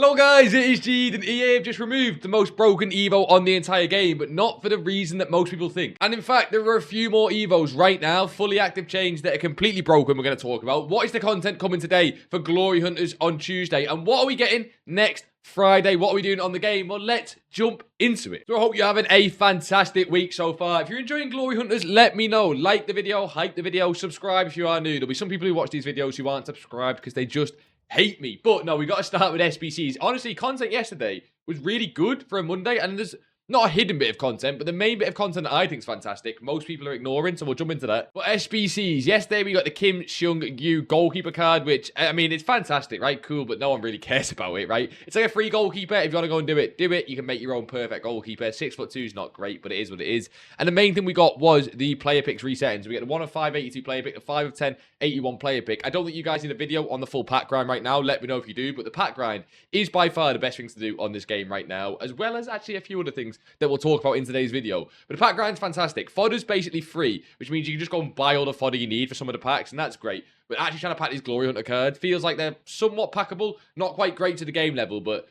Hello guys, it is Jead, and EA have just removed the most broken EVO on the entire game, but not for the reason that most people think. And in fact, there are a few more EVOs right now, fully active change, that are completely broken we're going to talk about. What is the content coming today for Glory Hunters on Tuesday? And what are we getting next Friday? What are we doing on the game? Well, let's jump into it. So I hope you're having a fantastic week so far. If you're enjoying Glory Hunters, let me know. Like the video, hype the video, subscribe if you are new. There'll be some people who watch these videos who aren't subscribed because they just hate me. But no, we got to start with SBCs. Honestly, content yesterday was really good for a Monday, and there's not a hidden bit of content, but the main bit of content that I think is fantastic, most people are ignoring, so we'll jump into that. But SBCs, yesterday we got the Kim Seung-yu goalkeeper card, which, I mean, it's fantastic, right? Cool, but no one really cares about it, right? It's like a free goalkeeper. If you want to go and do it, do it. You can make your own perfect goalkeeper. 6'2" is not great, but it is what it is. And the main thing we got was the player picks resetting. So we get the 1 of 5, 82 player pick, the 5 of 10, 81 player pick. I don't think you guys need a video on the full pack grind right now. Let me know if you do, but the pack grind is by far the best things to do on this game right now, as well as actually a few other things that we'll talk about in today's video. But the pack grind's fantastic. Fodder's basically free, which means you can just go and buy all the fodder you need for some of the packs, and that's great. But actually trying to pack these Glory Hunter cards feels like they're somewhat packable, not quite great to the game level, but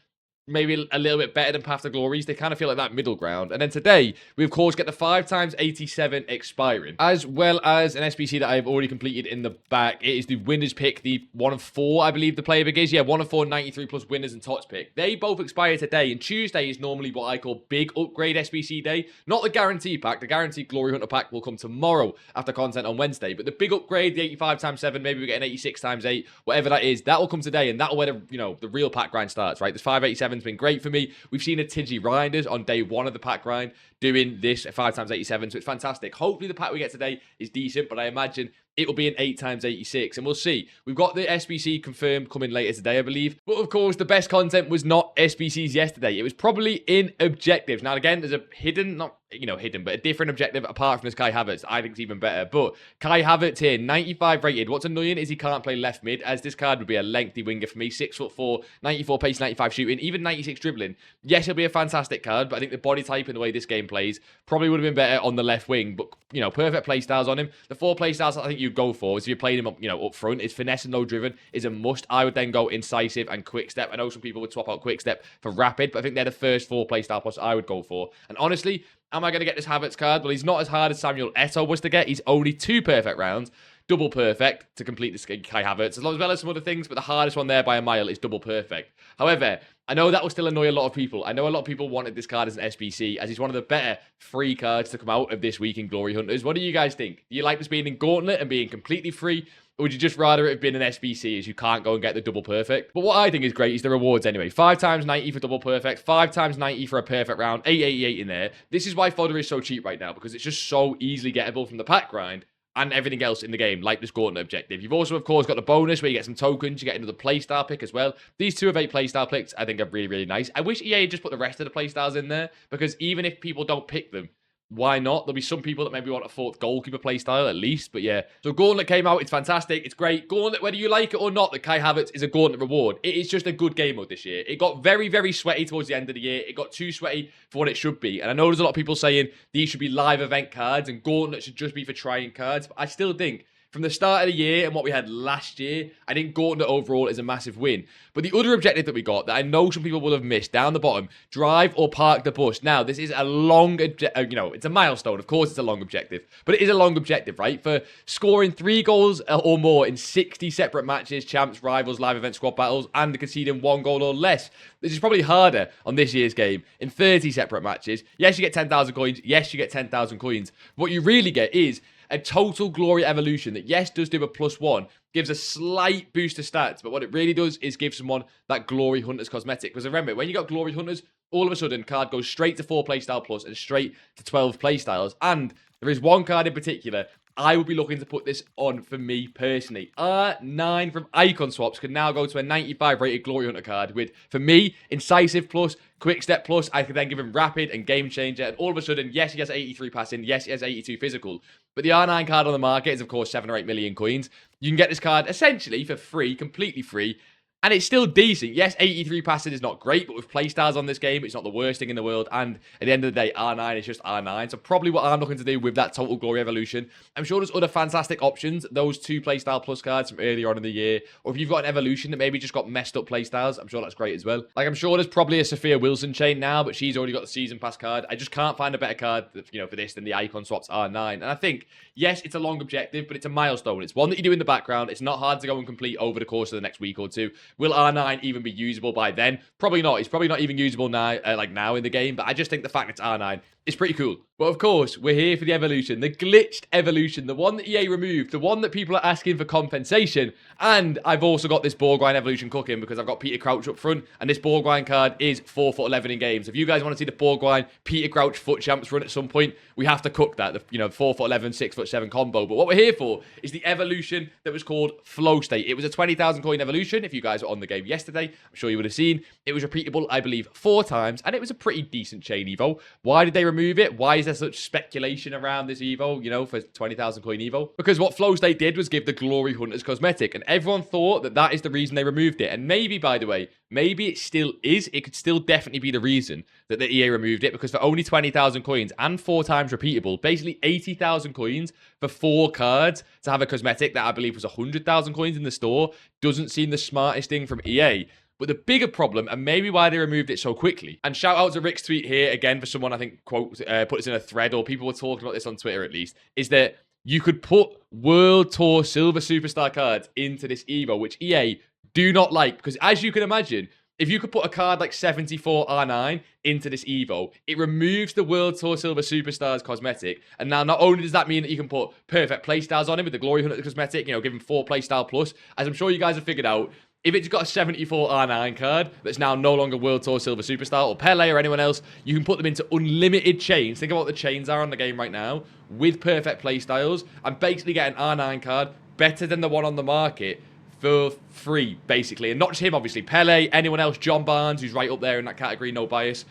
maybe a little bit better than Path to Glories. They kind of feel like that middle ground. And then today, we of course get the 5x87 expiring, as well as an SBC that I've already completed in the back. It is the winners pick, the 1 of 4, I believe the player pick is. Yeah, 1 of 4, 93 plus winners and tots pick. They both expire today, and Tuesday is normally what I call big upgrade SBC day. Not the guarantee pack. The guaranteed Glory Hunter pack will come tomorrow after content on Wednesday. But the big upgrade, the 85x7, maybe we get an 86x8, whatever that is, that will come today, and that'll where the real pack grind starts, right? This 587's been great for me. We've seen a Tidgy Rinders on day 1 of the pack grind doing this 5x87, so it's fantastic. Hopefully the pack we get today is decent, but I imagine it will be an 8x86, and we'll see. We've got the SBC confirmed coming later today, I believe. But of course, the best content was not SBCs yesterday. It was probably in objectives. Now, again, there's a hidden, not hidden, but a different objective apart from this Kai Havertz. I think it's even better. But Kai Havertz here, 95 rated. What's annoying is he can't play left mid, as this card would be a lengthy winger for me. 6'4", 94 pace, 95 shooting, even 96 dribbling. Yes, it'll be a fantastic card, but I think the body type and the way this game plays probably would have been better on the left wing. But, perfect play styles on him. The 4 play styles I think you go for is if you're playing him up front, is finesse and low driven is a must. I would then go incisive and quick step. I know some people would swap out quick step for rapid, but I think they're the first 4 play style plus I would go for. And honestly, am I going to get this Havertz card? Well, he's not as hard as Samuel Eto'o was to get. He's only 2 perfect rounds. Double perfect to complete this Kai Havertz, as well as some other things, but the hardest one there by a mile is double perfect. However, I know that will still annoy a lot of people. I know a lot of people wanted this card as an SBC, as he's one of the better free cards to come out of this week in Glory Hunters. What do you guys think? Do you like this being in Gauntlet and being completely free? Or would you just rather it have been an SBC, as you can't go and get the double perfect? But what I think is great is the rewards anyway. 5x90 for double perfect, 5x90 for a perfect round, 888 in there. This is why fodder is so cheap right now, because it's just so easily gettable from the pack grind and everything else in the game, like this Gauntlet objective. You've also, of course, got the bonus where you get some tokens, you get another playstyle pick as well. These 2 of 8 playstyle picks, I think, are really, really nice. I wish EA had just put the rest of the playstyles in there, because even if people don't pick them, why not? There'll be some people that maybe want a 4th goalkeeper playstyle at least, but yeah. So Gauntlet came out, it's fantastic, it's great. Gauntlet, whether you like it or not, the Kai Havertz is a Gauntlet reward. It is just a good game mode this year. It got very, very sweaty towards the end of the year. It got too sweaty for what it should be. And I know there's a lot of people saying these should be live event cards and Gauntlet should just be for trying cards, but I still think from the start of the year and what we had last year, I think Gauntlet overall is a massive win. But the other objective that we got that I know some people will have missed down the bottom, drive or park the bus. Now, this is a long, it's a milestone. Of course, it's a long objective, but it is a long objective, right? For scoring 3 goals or more in 60 separate matches, champs, rivals, live event, squad battles, and conceding 1 goal or less. This is probably harder on this year's game in 30 separate matches. Yes, you get 10,000 coins. Yes, you get 10,000 coins. What you really get is a total glory evolution that, yes, does do a +1, gives a slight boost to stats, but what it really does is give someone that Glory Hunters cosmetic. Because remember, when you got Glory Hunters, all of a sudden, card goes straight to 4 playstyle plus and straight to 12 playstyles. And there is one card in particular I would be looking to put this on for me personally. R9 from Icon Swaps can now go to a 95 rated Glory Hunter card with, for me, Incisive plus, Quick Step plus. I could then give him Rapid and Game Changer. And all of a sudden, yes, he has 83 passing. Yes, he has 82 physical. But the R9 card on the market is, of course, 7 or 8 million coins. You can get this card essentially for free, completely free, And it's still decent. Yes, 83 passing is not great, but with playstyles on this game, it's not the worst thing in the world. And at the end of the day, R9 is just R9. So probably what I'm looking to do with that Total Glory Evolution. I'm sure there's other fantastic options. Those 2 playstyle plus cards from earlier on in the year. Or if you've got an Evolution that maybe just got messed up playstyles, I'm sure that's great as well. Like, I'm sure there's probably a Sophia Wilson chain now, but she's already got the Season Pass card. I just can't find a better card, for this than the Icon Swaps R9. And I think, yes, it's a long objective, but it's a milestone. It's one that you do in the background. It's not hard to go and complete over the course of the next week or two. Will R9 even be usable by then? Probably not. It's probably not even usable now, now in the game, but I just think the fact it's R9 is pretty cool. But of course, we're here for the evolution, the glitched evolution, the one that EA removed, the one that people are asking for compensation. And I've also got this Borgwine evolution cooking because I've got Peter Crouch up front, and this Borgwine card is 4'11" in games. If you guys want to see the Borgwine Peter Crouch foot champs run at some point, we have to cook that, the 4'11", 6'7" combo. But what we're here for is the evolution that was called Flow State. It was a 20,000 coin evolution. If you guys were on the game yesterday, I'm sure you would have seen. It was repeatable, I believe, 4 times, and it was a pretty decent chain evo. Why did they remove it? Why is there such speculation around this evo, for 20,000 coin evo? Because what Flow State did was give the Glory Hunters cosmetic, and everyone thought that that is the reason they removed it. And maybe, by the way, maybe it still is. It could still definitely be the reason that the EA removed it, because for only 20,000 coins and 4 times repeatable, basically 80,000 coins for 4 cards to have a cosmetic that I believe was 100,000 coins in the store doesn't seem the smartest thing from EA. But the bigger problem, and maybe why they removed it so quickly, and shout out to Rick's tweet here again for someone, I think, quote, put this in a thread, or people were talking about this on Twitter at least, is that you could put World Tour Silver Superstar cards into this EVO, which EA do not like, because as you can imagine, if you could put a card like 74 R9 into this EVO, it removes the World Tour Silver Superstars cosmetic. And now not only does that mean that you can put perfect playstyles on him with the Glory Hunter cosmetic, give him 4 playstyle plus, as I'm sure you guys have figured out, if it's got a 74 R9 card that's now no longer World Tour Silver Superstar, or Pele or anyone else, you can put them into unlimited chains. Think about what the chains are on the game right now with perfect playstyles, and basically get an R9 card better than the one on the market for free, basically. And not just him, obviously. Pele, anyone else, John Barnes, who's right up there in that category, no bias.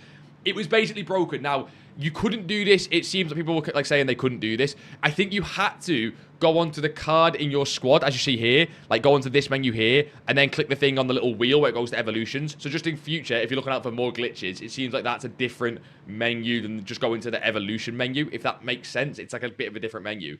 It was basically broken. Now, you couldn't do this. It seems like people were saying they couldn't do this. I think you had to go onto the card in your squad, as you see here, go onto this menu here, and then click the thing on the little wheel where it goes to evolutions. So just in future, if you're looking out for more glitches, it seems like that's a different menu than just going to the evolution menu, if that makes sense. It's like a bit of a different menu.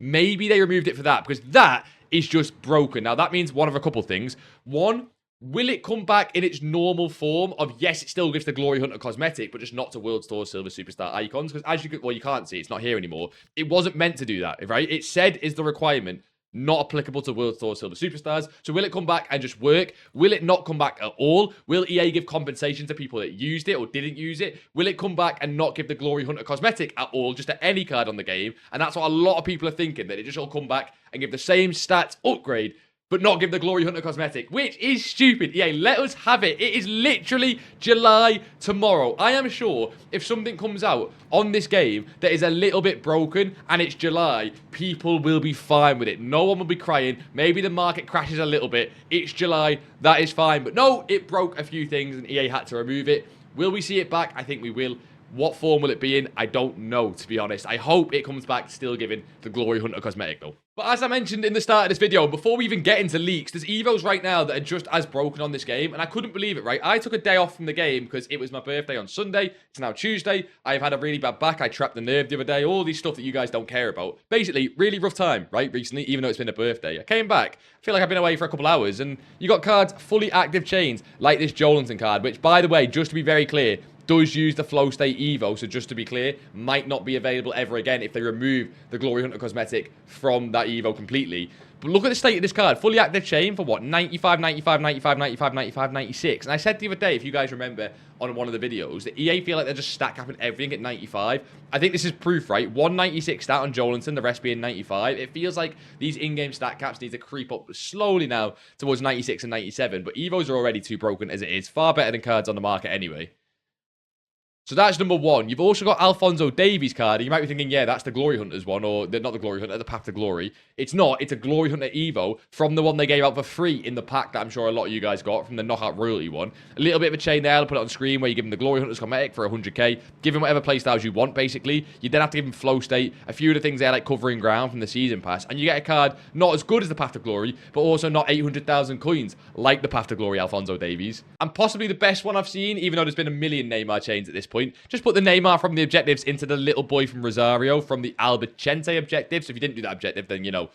Maybe they removed it for that, because that is just broken. Now, that means one of a couple things. One, will it come back in its normal form of, yes, it still gives the Glory Hunter cosmetic, but just not to World Tour Silver Superstar icons? Because as you could, well, you can't see, it's not here anymore. It wasn't meant to do that, right? It said is the requirement, not applicable to World Tour Silver Superstars. So will it come back and just work? Will it not come back at all? Will EA give compensation to people that used it or didn't use it? Will it come back and not give the Glory Hunter cosmetic at all, just to any card on the game? And that's what a lot of people are thinking, that it just will come back and give the same stats upgrade, but not give the Glory Hunter cosmetic, which is stupid. EA, let us have it. It is literally July tomorrow. I am sure if something comes out on this game that is a little bit broken and it's July, people will be fine with it. No one will be crying. Maybe the market crashes a little bit. It's July. That is fine. But no, it broke a few things and EA had to remove it. Will we see it back? I think we will. What form will it be in? I don't know, to be honest. I hope it comes back still giving the Glory Hunter cosmetic, though. But as I mentioned in the start of this video, before we even get into leaks, there's EVOs right now that are just as broken on this game, and I couldn't believe it, right? I took a day off from the game because it was my birthday on Sunday. It's now Tuesday. I've had a really bad back. I trapped the nerve the other day. All these stuff that you guys don't care about. Basically, really rough time, right, recently, even though it's been a birthday. I came back. I feel like I've been away for a couple hours, and you got cards, fully active chains, like this Jolinton card, which, by the way, just to be very clear, does use the Flow State EVO, so just to be clear, might not be available ever again if they remove the Glory Hunter cosmetic from that EVO completely. But look at the state of this card. Fully active chain for what? 95, 95, 95, 95, 95, 96. And I said the other day, if you guys remember on one of the videos, that EA feel like they're just stack capping everything at 95. I think this is proof, right? 196 stat on Jolinton, the rest being 95. It feels like these in-game stat caps need to creep up slowly now towards 96 and 97. But EVOs are already too broken as it is. Far better than cards on the market anyway. So that's number one. You've also got Alphonso Davies card. You might be thinking, yeah, that's the Glory Hunters one, or not the Glory Hunter, the Path to Glory. It's not. It's a Glory Hunter EVO from the one they gave out for free in the pack that I'm sure a lot of you guys got from the Knockout Royalty one. A little bit of a chain there. I'll put it on screen where you give him the Glory Hunters Cosmetic for 100k. Give him whatever playstyles you want, basically. You then have to give him Flow State, a few of the things there like Covering Ground from the Season Pass, and you get a card not as good as the Path to Glory, but also not 800,000 coins like the Path to Glory Alphonso Davies. And possibly the best one I've seen, even though there's been a million Neymar chains at this point. Just put the Neymar from the objectives into the little boy from Rosario from the Albacete objective. So if you didn't do that objective, then, you know,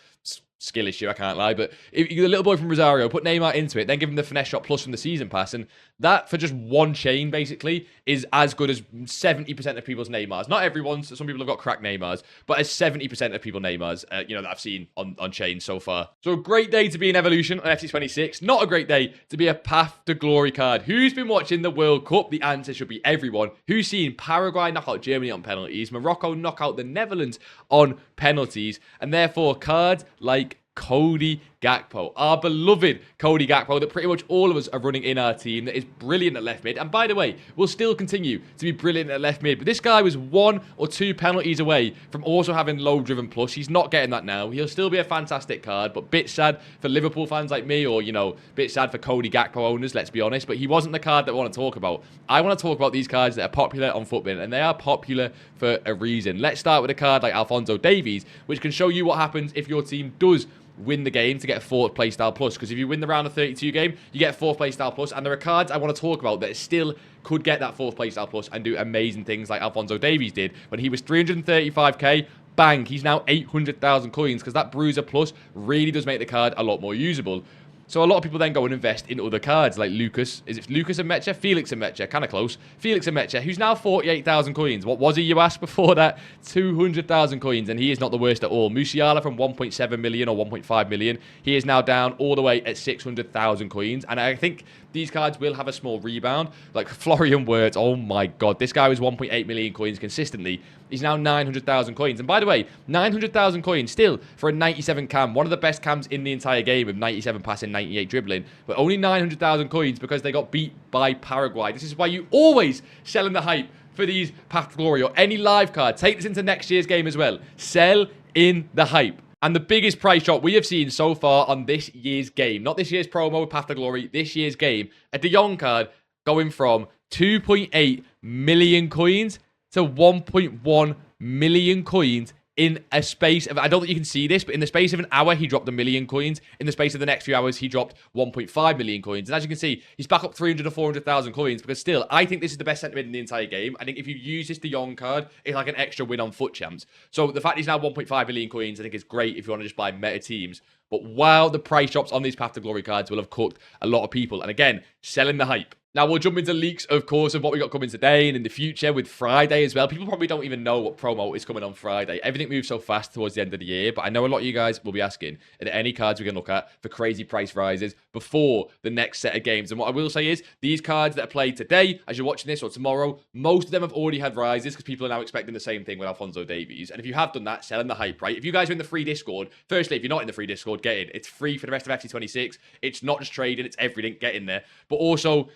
skill issue, I can't lie. But if you're the little boy from Rosario, put Neymar into it, then give him the Finesse Shot Plus from the Season Pass. And that, for just one chain, basically, is as good as 70% of people's Neymars. Not everyone's. Some people have got cracked Neymars. But as 70% of people Neymars, you know, that I've seen on chains so far. So a great day to be an Evolution on FC26. Not a great day to be a Path to Glory card. Who's been watching the World Cup? The answer should be everyone. Who's seen Paraguay knock out Germany on penalties? Morocco knock out the Netherlands on penalties? And therefore, cards like Cody Gakpo, our beloved Cody Gakpo that pretty much all of us are running in our team, that is brilliant at left mid, and by the way, will still continue to be brilliant at left mid, but this guy was 1 or 2 penalties away from also having low driven plus. He's not getting that now. He'll still be a fantastic card, but bit sad for Liverpool fans like me, or, you know, bit sad for Cody Gakpo owners, let's be honest, but he wasn't the card that I want to talk about. I want to talk about these cards that are popular on Footbin, and they are popular for a reason. Let's start with a card like Alphonso Davies, which can show you what happens if your team does win the game to get a 4th playstyle plus, because if you win the round of 32 game, you get a 4th playstyle plus, and there are cards I want to talk about that still could get that 4th playstyle plus and do amazing things like Alphonso Davies did when he was 335k. Bang, he's now 800,000 coins, because that Bruiser plus really does make the card a lot more usable. So a lot of people then go and invest in other cards like Lucas. Is it Lucas and Mecha? Felix and Mecha. Kind of close. Felix and Mecha, who's now 48,000 coins. What was he, you asked, before that? 200,000 coins, and he is not the worst at all. Musiala from 1.7 million or 1.5 million. He is now down all the way at 600,000 coins, and I think these cards will have a small rebound. Like Florian Wirtz, oh my god. This guy was 1.8 million coins consistently. He's now 900,000 coins. And by the way, 900,000 coins still for a 97 cam. One of the best cams in the entire game with 97 passing, 98 dribbling. But only 900,000 coins because they got beat by Paraguay. This is why you always sell in the hype for these Path to Glory or any live card. Take this into next year's game as well. Sell in the hype. And the biggest price drop we have seen so far on this year's game, not this year's promo with Path to Glory, this year's game, a De Jong card going from 2.8 million coins to 1.1 million coins in a space of, I don't think you can see this, but in the space of an hour, he dropped 1 million coins. In the space of the next few hours, he dropped 1.5 million coins. And as you can see, he's back up 300 to 400,000 coins, because still, I think this is the best sentiment in the entire game. I think if you use this De Jong card, it's like an extra win on Foot Champs. So the fact he's now 1.5 million coins, I think is great if you want to just buy meta teams. But wow, the price drops on these Path to Glory cards will have cooked a lot of people. And again, selling the hype. Now, we'll jump into leaks, of course, of what we got coming today and in the future with Friday as well. People probably don't even know what promo is coming on Friday. Everything moves so fast towards the end of the year, but I know a lot of you guys will be asking, are there any cards we can look at for crazy price rises before the next set of games? And what I will say is, these cards that are played today, as you're watching this, or tomorrow, most of them have already had rises because people are now expecting the same thing with Alphonso Davies. And if you have done that, selling the hype, right? If you guys are in the free Discord, firstly, if you're not in the free Discord, get in. It's free for the rest of FC26. It's not just trading, it's everything. Get in there. But also,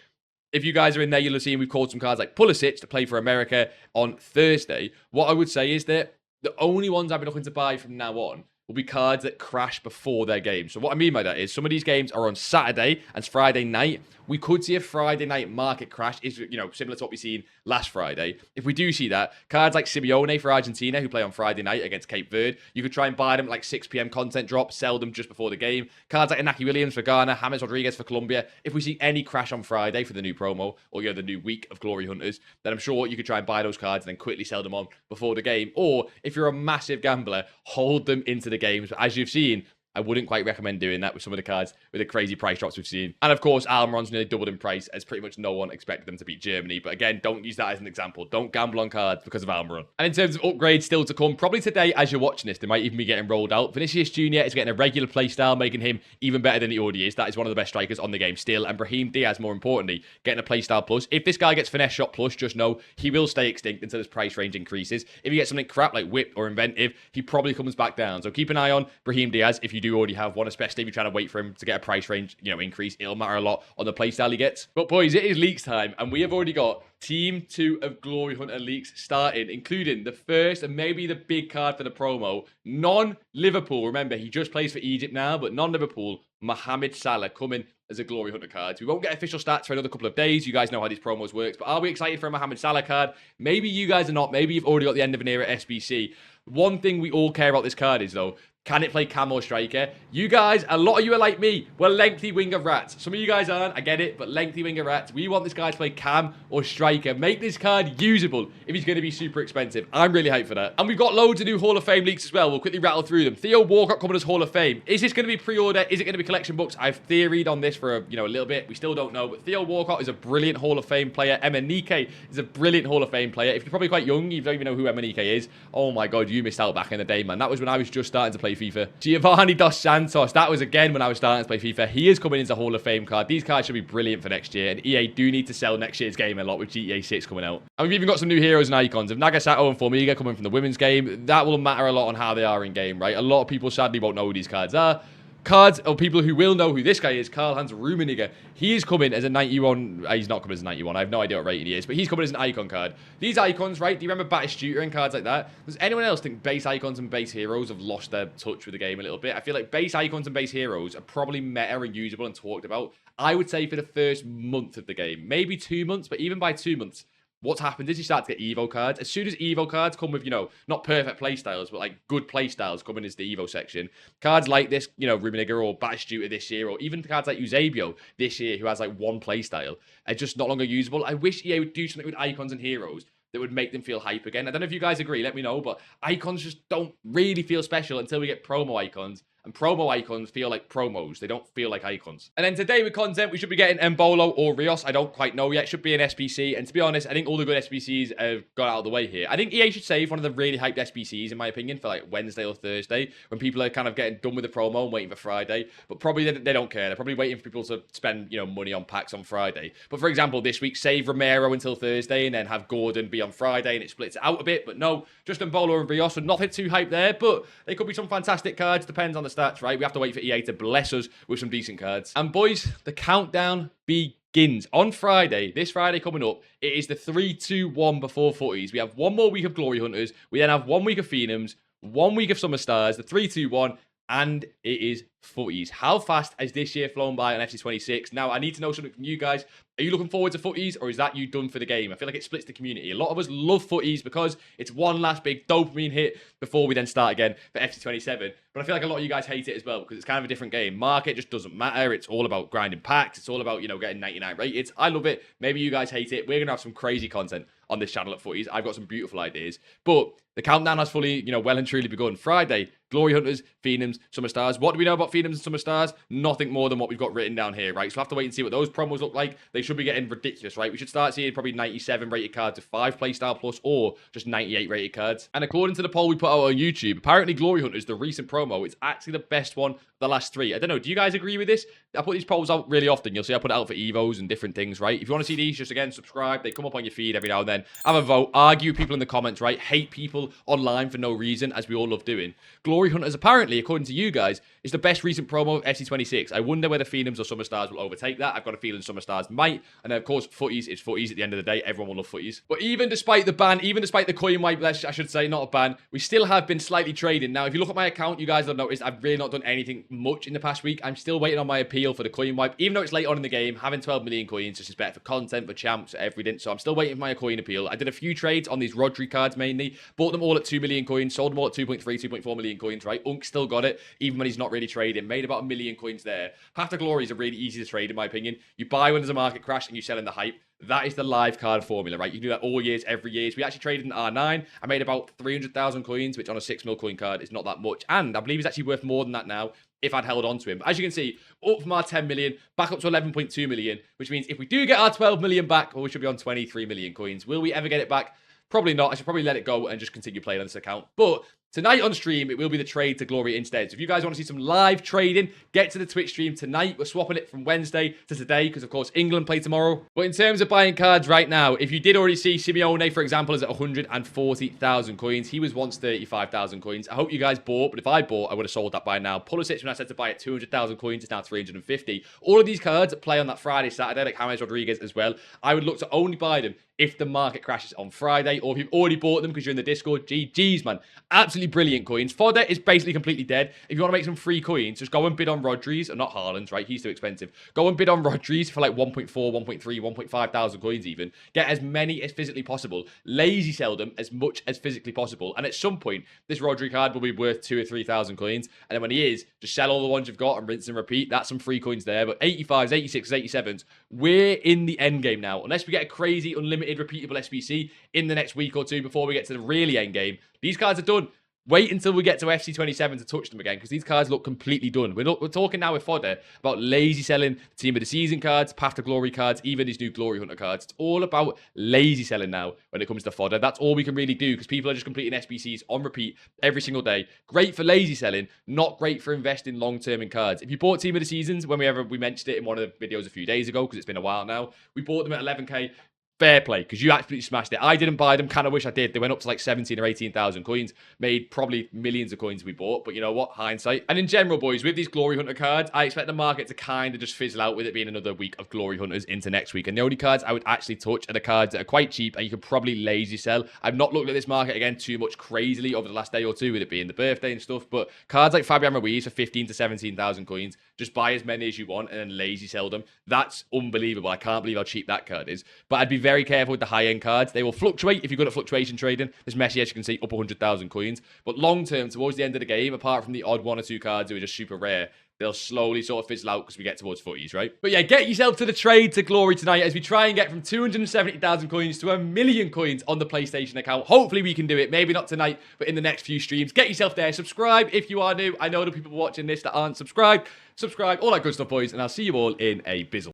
if you guys are in there, you'll have seen we've called some cards like Pulisic to play for America on Thursday. What I would say is that the only ones I've been looking to buy from now on will be cards that crash before their game. So what I mean by that is some of these games are on Saturday and it's Friday night. We could see a Friday night market crash, is, you know, similar to what we seen last Friday. If we do see that, cards like Simeone for Argentina, who play on Friday night against Cape Verde, you could try and buy them like 6 p.m. content drop, sell them just before the game. Cards like Inaki Williams for Ghana, James Rodriguez for Colombia. If we see any crash on Friday for the new promo, or, you know, the new week of Glory Hunters, then I'm sure you could try and buy those cards and then quickly sell them on before the game. Or if you're a massive gambler, hold them into the games. But as you've seen, I wouldn't quite recommend doing that with some of the cards with the crazy price drops we've seen. And of course, Almiron's nearly doubled in price, as pretty much no one expected them to beat Germany. But again, don't use that as an example. Don't gamble on cards because of Almiron. And in terms of upgrades still to come, probably today as you're watching this, they might even be getting rolled out. Vinicius Jr. is getting a regular playstyle, making him even better than he already is. That is one of the best strikers on the game still. And Brahim Diaz, more importantly, getting a playstyle plus. If this guy gets finesse shot plus, just know he will stay extinct until his price range increases. If he gets something crap like whip or inventive, he probably comes back down. So keep an eye on Brahim Diaz if you do already have one, especially if you're trying to wait for him to get a price range, increase. It'll matter a lot on the playstyle he gets. But boys, it is leaks time, and we have already got Team 2 of Glory Hunter leaks starting, including the first and maybe the big card for the promo. Non-Liverpool. Remember, he just plays for Egypt now, but non-Liverpool, Mohamed Salah coming as a Glory Hunter card. We won't get official stats for another couple of days. You guys know how these promos works. But are we excited for a Mohamed Salah card? Maybe you guys are not. Maybe you've already got the end of an era SBC. One thing we all care about this card is, though, can it play cam or striker? You guys, a lot of you are like me. We're lengthy winger rats. Some of you guys aren't. I get it, but lengthy winger rats. We want this guy to play cam or striker. Make this card usable if he's going to be super expensive. I'm really hyped for that. And we've got loads of new Hall of Fame leaks as well. We'll quickly rattle through them. Theo Walcott coming as Hall of Fame. Is this going to be pre-order? Is it going to be collection books? I've theoried on this for a little bit. We still don't know. But Theo Walcott is a brilliant Hall of Fame player. Emenike is a brilliant Hall of Fame player. If you're probably quite young, you don't even know who Emenike is. Oh my God, you missed out back in the day, man. That was when I was just starting to play FIFA. Giovanni Dos Santos, that was again when I was starting to play FIFA. He is coming into Hall of Fame card. These cards should be brilliant for next year, and EA do need to sell next year's game a lot with GTA 6 coming out. And we've even got some new heroes and icons of Nagasato and Formiga coming from the women's game. That will matter a lot on how they are in game, right? A lot of people sadly won't know who these cards are. Cards, or people who will know who this guy is, Karl-Heinz Rummenigge. He is coming as a 91. He's not coming as a 91. I have no idea what rating he is, but he's coming as an icon card. These icons, right? Do you remember Batistuta and cards like that? Does anyone else think base icons and base heroes have lost their touch with the game a little bit? I feel like base icons and base heroes are probably meta and usable and talked about. I would say for the first month of the game, maybe 2 months, but even by 2 months, what's happened is you start to get EVO cards. As soon as EVO cards come with, not perfect playstyles, but like good playstyles coming into the EVO section. Cards like this, Rummenigge or Batistuta this year, or even cards like Eusebio this year, who has like one playstyle, are just not longer usable. I wish EA would do something with icons and heroes that would make them feel hype again. I don't know if you guys agree, let me know, but icons just don't really feel special until we get promo icons. And promo icons feel like promos. They don't feel like icons. And then today with content, we should be getting Embolo or Rios. I don't quite know yet. Should be an SBC. And to be honest, I think all the good SBCs have got out of the way here. I think EA should save one of the really hyped SBCs, in my opinion, for like Wednesday or Thursday, when people are kind of getting done with the promo and waiting for Friday. But probably they don't care. They're probably waiting for people to spend, money on packs on Friday. But for example, this week, save Romero until Thursday and then have Gordon be on Friday and it splits it out a bit. But no, just Embolo and Rios. So nothing too hyped there, but they could be some fantastic cards. Depends on the stats, right? We have to wait for EA to bless us with some decent cards. And boys, the countdown begins. On Friday, this Friday coming up, it is the 3-2-1 before Futties. We have one more week of Glory Hunters. We then have 1 week of Phenoms, 1 week of Summer Stars, the 3-2-1, and it is Futties. How fast has this year flown by on FC26? Now, I need to know something from you guys. Are you looking forward to Futties, or is that you done for the game? I feel like it splits the community. A lot of us love Futties because it's one last big dopamine hit before we then start again for FC27. But I feel like a lot of you guys hate it as well because it's kind of a different game. Market just doesn't matter. It's all about grinding packs. It's all about, getting 99 rated. I love it. Maybe you guys hate it. We're going to have some crazy content on this channel at Futties. I've got some beautiful ideas. But the countdown has fully, well and truly begun. Friday, Glory Hunters, Phenoms, Summer Stars. What do we know about Phenoms and Summer Stars? Nothing more than what we've got written down here, right? So we'll have to wait and see what those promos look like. They should be getting ridiculous, right? We should start seeing probably 97 rated cards with 5 playstyle plus, or just 98 rated cards. And according to the poll we put out on YouTube, apparently Glory Hunters, the recent promo, it's actually the best one of the last 3. I don't know, do you guys agree with this? I put these polls out really often. You'll see I put it out for EVOs and different things, right? If you want to see these, just again, subscribe. They come up on your feed every now and then. Have a vote. Argue with people in the comments, right? Hate people online for no reason, as we all love doing. Glory Hunters, apparently, according to you guys, is the best recent promo of FC26. I wonder whether Phenoms or Summer Stars will overtake that. I've got a feeling Summer Stars might. And then, of course, Futties is Futties at the end of the day. Everyone will love Futties. But even despite the ban, even despite the coin wipe, I should say, not a ban, we still have been slightly trading. Now, if you look at my account, you guys will have noticed I've really not done anything much in the past week. I'm still waiting on my appeal for the coin wipe. Even though it's late on in the game, having 12 million coins just is better for content, for champs, for everything. So I'm still waiting for my coin appeal. I did a few trades on these Rodri cards mainly. Bought them all at 2 million coins. Sold them all at 2.3, 2.4 million coins, right? Unk still got it, even when he's not really trading. Made about 1 million coins there. Path to Glories are really easy to trade, in my opinion. You buy when there's a market crash and you sell in the hype. That is the live card formula, right? You can do that all years, every year. We actually traded in R9. I made about 300,000 coins, which on a 6 mil coin card is not that much. And I believe he's actually worth more than that now if I'd held on to him. But as you can see, up from our 10 million, back up to 11.2 million, which means if we do get our 12 million back, well, we should be on 23 million coins. Will we ever get it back? Probably not. I should probably let it go and just continue playing on this account. But Tonight on stream, it will be the trade to glory instead. So if you guys want to see some live trading, get to the Twitch stream tonight. We're swapping it from Wednesday to today because, of course, England play tomorrow. But in terms of buying cards right now, if you did already see Simeone, for example, is at 140,000 coins. He was once 35,000 coins. I hope you guys bought, but if I bought, I would have sold that by now. Pulisic, when I said to buy at 200,000 coins, is now 350. All of these cards play on that Friday, Saturday, like James Rodriguez as well. I would look to only buy them if the market crashes on Friday, or if you've already bought them because you're in the Discord. GG's, man. Absolutely brilliant coins. Fodder is basically completely dead. If you want to make some free coins, just go and bid on Rodri's, or not Haaland's, right? He's too expensive. Go and bid on Rodri's for like 1.4, 1.3, 1.5 thousand coins even. Get as many as physically possible. Lazy sell them as much as physically possible. And at some point, this Rodri card will be worth 2,000 or 3,000 coins. And then when he is, just sell all the ones you've got and rinse and repeat. That's some free coins there. But 85s, 86s, 87s, we're in the end game now. Unless we get a crazy, unlimited, repeatable SBC in the next week or two before we get to the really end game, these cards are done. Wait until we get to FC 27 to touch them again, because these cards look completely done. We're talking now with Fodder about lazy selling team of the season cards, path to glory cards, even these new glory hunter cards. It's all about lazy selling now when it comes to Fodder. That's all we can really do, because people are just completing SBCs on repeat every single day. Great for lazy selling, not great for investing long-term in cards. If you bought team of the seasons, we mentioned it in one of the videos a few days ago, because it's been a while now, we bought them at 11k. Fair play, because you absolutely smashed it. I didn't buy them. Kind of wish I did. They went up to like 17 or 18,000 coins. Made probably millions of coins we bought. But you know what? Hindsight. And in general, boys, with these Glory Hunter cards, I expect the market to kind of just fizzle out with it being another week of Glory Hunters into next week. And the only cards I would actually touch are the cards that are quite cheap and you could probably lazy sell. I've not looked at this market again too much crazily over the last day or two, with it being the birthday and stuff. But cards like Fabian Ruiz for 15 to 17,000 coins, just buy as many as you want and then lazy sell them. That's unbelievable. I can't believe how cheap that card is. But I'd be very careful with the high-end cards. They will fluctuate if you're good at fluctuation trading. This Messi, as you can see, up 100,000 coins. But long-term, towards the end of the game, apart from the odd one or two cards who are just super rare, they'll slowly sort of fizzle out because we get towards Futties, right? But yeah, get yourself to the trade to glory tonight as we try and get from 270,000 coins to 1 million coins on the PlayStation account. Hopefully we can do it. Maybe not tonight, but in the next few streams. Get yourself there. Subscribe if you are new. I know the people watching this that aren't subscribed. Subscribe, all that good stuff, boys. And I'll see you all in a bizzle.